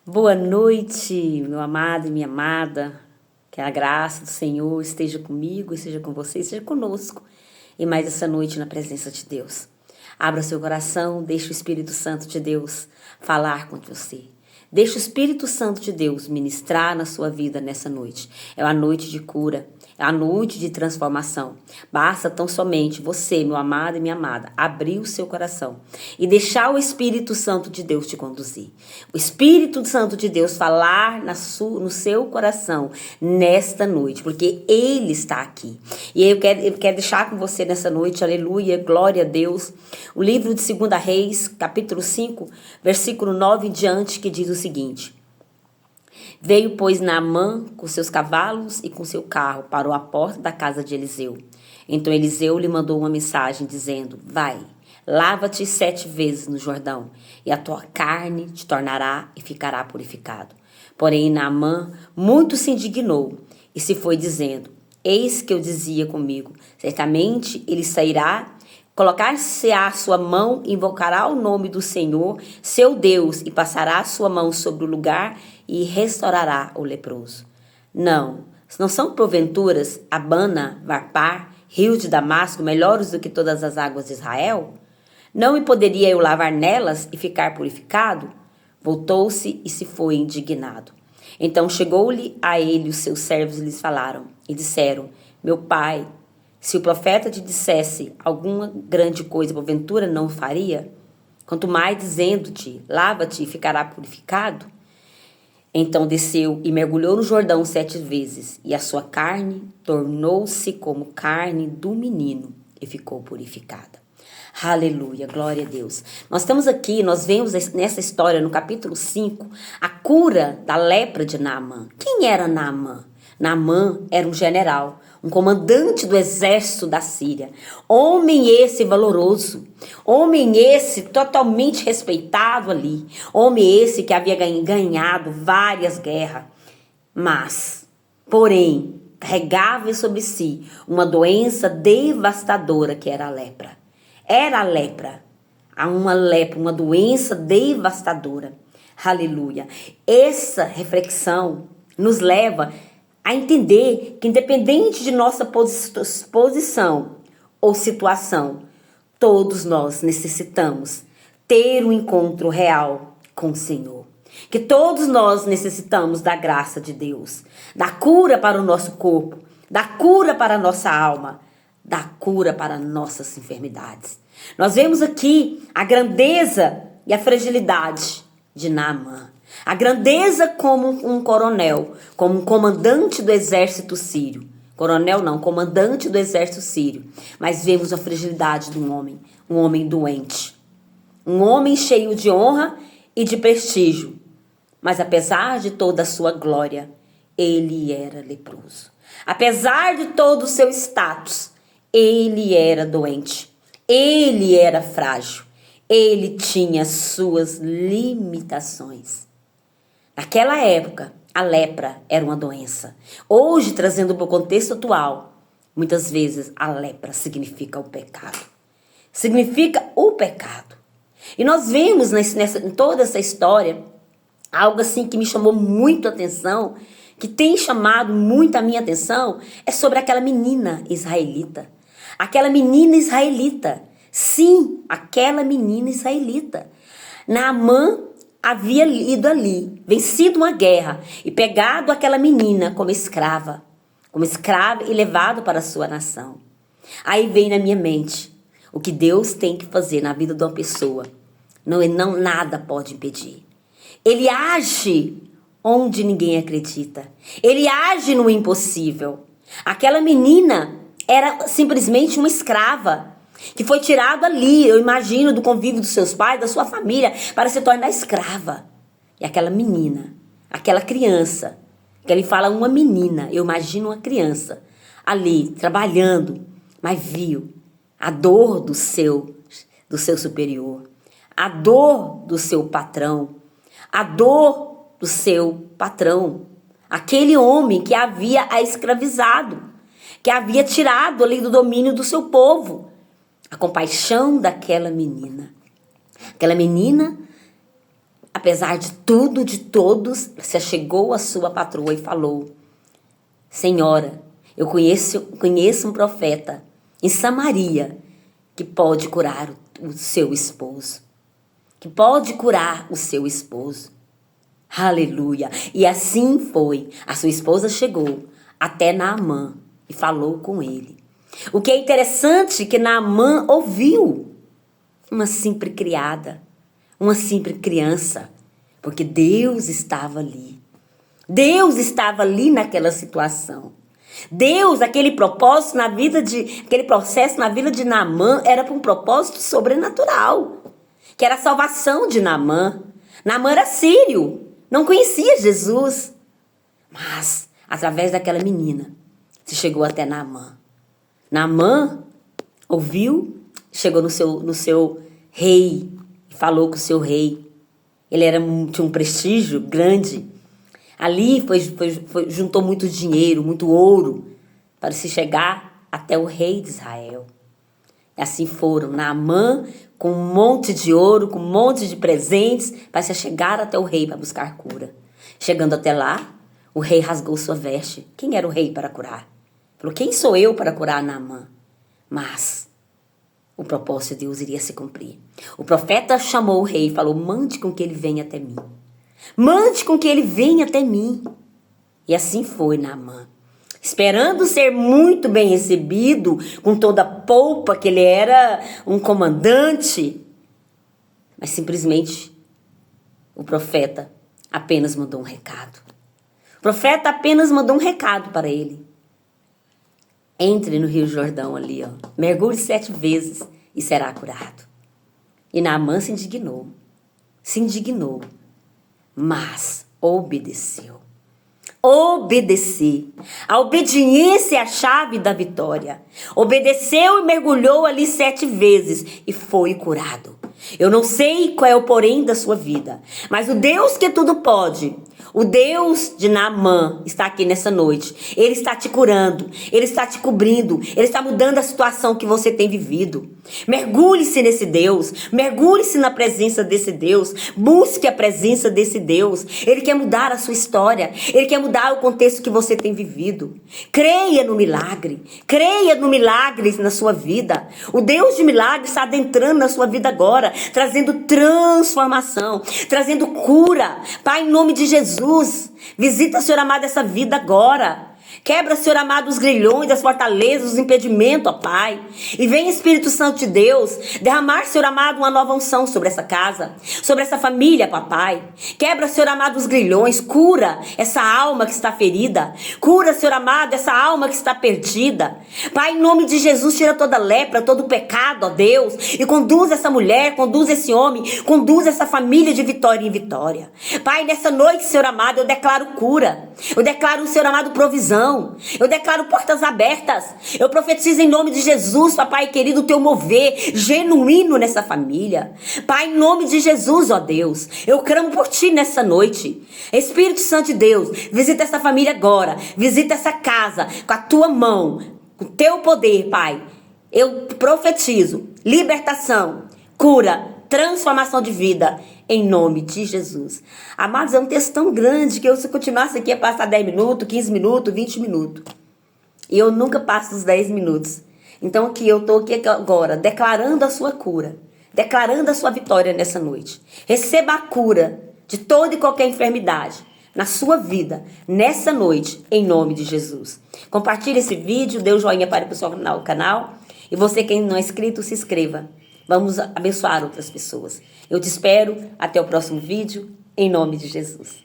Boa noite, meu amado e minha amada. Que a graça do Senhor esteja comigo, esteja com você, esteja conosco. E mais essa noite na presença de Deus. Abra seu coração, deixe o Espírito Santo de Deus falar com você. Deixe o Espírito Santo de Deus ministrar na sua vida nessa noite. É uma noite de cura, é uma noite de transformação. Basta tão somente você, meu amado e minha amada, abrir o seu coração e deixar o Espírito Santo de Deus te conduzir. O Espírito Santo de Deus falar no seu coração nesta noite, porque Ele está aqui. E eu quero deixar com você nessa noite, aleluia, glória a Deus, o livro de 2 Reis, capítulo 5, versículo 9 em diante, que diz o seguinte: Veio, pois, Naamã com seus cavalos e com seu carro, parou à porta da casa de Eliseu. Então Eliseu lhe mandou uma mensagem, dizendo: Vai, lava-te 7 vezes no Jordão, e a tua carne te tornará e ficará purificado. Porém Naamã muito se indignou, e se foi dizendo: Eis que eu dizia comigo, certamente ele sairá, colocar-se-á a sua mão, invocará o nome do Senhor, seu Deus, e passará a sua mão sobre o lugar e restaurará o leproso. Não são porventuras Abana, Varpar, rio de Damasco, melhores do que todas as águas de Israel? Não me poderia eu lavar nelas e ficar purificado? Voltou-se e se foi indignado. Então chegou-lhe a ele os seus servos e lhes falaram, e disseram: Meu pai, se o profeta te dissesse alguma grande coisa, porventura não o faria? Quanto mais dizendo-te, lava-te e ficará purificado? Então desceu e mergulhou no Jordão 7 vezes, e a sua carne tornou-se como carne do menino, e ficou purificada. Aleluia, glória a Deus. Nós vemos nessa história, no capítulo 5, a cura da lepra de Naamã. Quem era Naamã? Naamã era um general, um comandante do exército da Síria. Homem esse valoroso, homem esse totalmente respeitado ali, homem esse que havia ganhado várias guerras, mas, porém, carregava sobre si uma doença devastadora que era a lepra. Era a lepra, uma doença devastadora. Aleluia. Essa reflexão nos leva a entender que, independente de nossa posição ou situação, todos nós necessitamos ter um encontro real com o Senhor. Que todos nós necessitamos da graça de Deus, da cura para o nosso corpo, da cura para a nossa alma, da cura para nossas enfermidades. Nós vemos aqui a grandeza e a fragilidade de Naamã. A grandeza como um coronel, como um comandante do exército sírio. Coronel não, comandante do exército sírio. Mas vemos a fragilidade de um homem doente. Um homem cheio de honra e de prestígio. Mas apesar de toda a sua glória, ele era leproso. Apesar de todo o seu status, ele era doente. Ele era frágil. Ele tinha suas limitações. Naquela época, a lepra era uma doença. Hoje, trazendo para o contexto atual, muitas vezes a lepra significa o pecado. Significa o pecado. E nós vemos em toda essa história algo assim que me chamou muito a atenção, que tem chamado muito a minha atenção, é sobre aquela menina israelita. Aquela menina israelita. Sim, aquela menina israelita. Naamã havia ido ali, vencido uma guerra e pegado aquela menina como escrava e levado para a sua nação. Aí vem na minha mente o que Deus tem que fazer na vida de uma pessoa. Não nada pode impedir. Ele age onde ninguém acredita. Ele age no impossível. Aquela menina era simplesmente uma escrava que foi tirado ali, eu imagino, do convívio dos seus pais, da sua família, para se tornar escrava. E aquela menina, aquela criança, que ele fala uma menina, eu imagino uma criança, ali, trabalhando, mas viu a dor do seu superior, a dor do seu patrão, a dor do seu patrão, aquele homem que havia a escravizado, que havia tirado ali do domínio do seu povo. A compaixão daquela menina. Aquela menina apesar de tudo, de todos, se chegou a sua patroa e falou: Senhora, eu conheço um profeta em Samaria que pode curar o seu esposo. Que pode curar o seu esposo. Aleluia. E assim foi. A sua esposa chegou até Naamã e falou com ele. O que é interessante é que Naamã ouviu uma simples criada, uma simples criança, porque Deus estava ali. Deus estava ali naquela situação. Deus, aquele processo na vida de Naamã era para um propósito sobrenatural, que era a salvação de Naamã. Naamã era sírio, não conhecia Jesus, mas através daquela menina se chegou até Naamã. Naamã ouviu, chegou no seu rei e falou com o seu rei. Ele tinha um prestígio grande. Ali juntou muito dinheiro, muito ouro, para se chegar até o rei de Israel. E assim foram, Naamã com um monte de ouro, com um monte de presentes, para se chegar até o rei para buscar cura. Chegando até lá, o rei rasgou sua veste. Quem era o rei para curar? Falou: quem sou eu para curar Naamã? Mas o propósito de Deus iria se cumprir. O profeta chamou o rei e falou: mande com que ele venha até mim. Mande com que ele venha até mim. E assim foi Naamã. Esperando ser muito bem recebido, com toda a polpa, que ele era um comandante. Mas simplesmente o profeta apenas mandou um recado. O profeta apenas mandou um recado para ele. Entre no Rio Jordão ali, ó. Mergulhe 7 vezes e será curado. E Naamã se indignou. Se indignou. Mas obedeceu. Obedecer. A obediência é a chave da vitória. Obedeceu e mergulhou ali 7 vezes e foi curado. Eu não sei qual é o porém da sua vida, mas o Deus que tudo pode, o Deus de Naamã está aqui nessa noite. Ele está te curando, Ele está te cobrindo, Ele está mudando a situação que você tem vivido. Mergulhe-se nesse Deus, mergulhe-se na presença desse Deus, busque a presença desse Deus. Ele quer mudar a sua história, Ele quer mudar o contexto que você tem vivido. Creia no milagre na sua vida. O Deus de milagres está adentrando na sua vida agora, trazendo transformação, trazendo cura. Pai, em nome de Jesus, visita, Senhor amado, essa vida agora. Quebra, Senhor amado, os grilhões, as fortalezas, os impedimentos, ó Pai. E vem, Espírito Santo de Deus, derramar, Senhor amado, uma nova unção sobre essa casa, sobre essa família, papai. Quebra, Senhor amado, os grilhões, cura essa alma que está ferida. Cura, Senhor amado, essa alma que está perdida. Pai, em nome de Jesus, tira toda lepra, todo pecado, ó Deus. E conduz essa mulher, conduz esse homem, conduz essa família de vitória em vitória. Pai, nessa noite, Senhor amado, eu declaro cura. Eu declaro, Senhor amado, provisão. Eu declaro portas abertas. Eu profetizo em nome de Jesus, papai querido, o teu mover genuíno nessa família. Pai, em nome de Jesus, ó Deus, eu clamo por ti nessa noite. Espírito Santo de Deus, visita essa família agora. Visita essa casa com a tua mão, com o teu poder, Pai. Eu profetizo libertação, cura, transformação de vida, em nome de Jesus. Amados, é um texto tão grande que se eu continuasse aqui ia passar 10 minutos, 15 minutos, 20 minutos. E eu nunca passo os 10 minutos. Então aqui eu estou aqui agora declarando a sua cura, declarando a sua vitória nessa noite. Receba a cura de toda e qualquer enfermidade na sua vida, nessa noite, em nome de Jesus. Compartilhe esse vídeo, dê um joinha para o seu canal. E você que não é inscrito, se inscreva. Vamos abençoar outras pessoas. Eu te espero até o próximo vídeo, em nome de Jesus.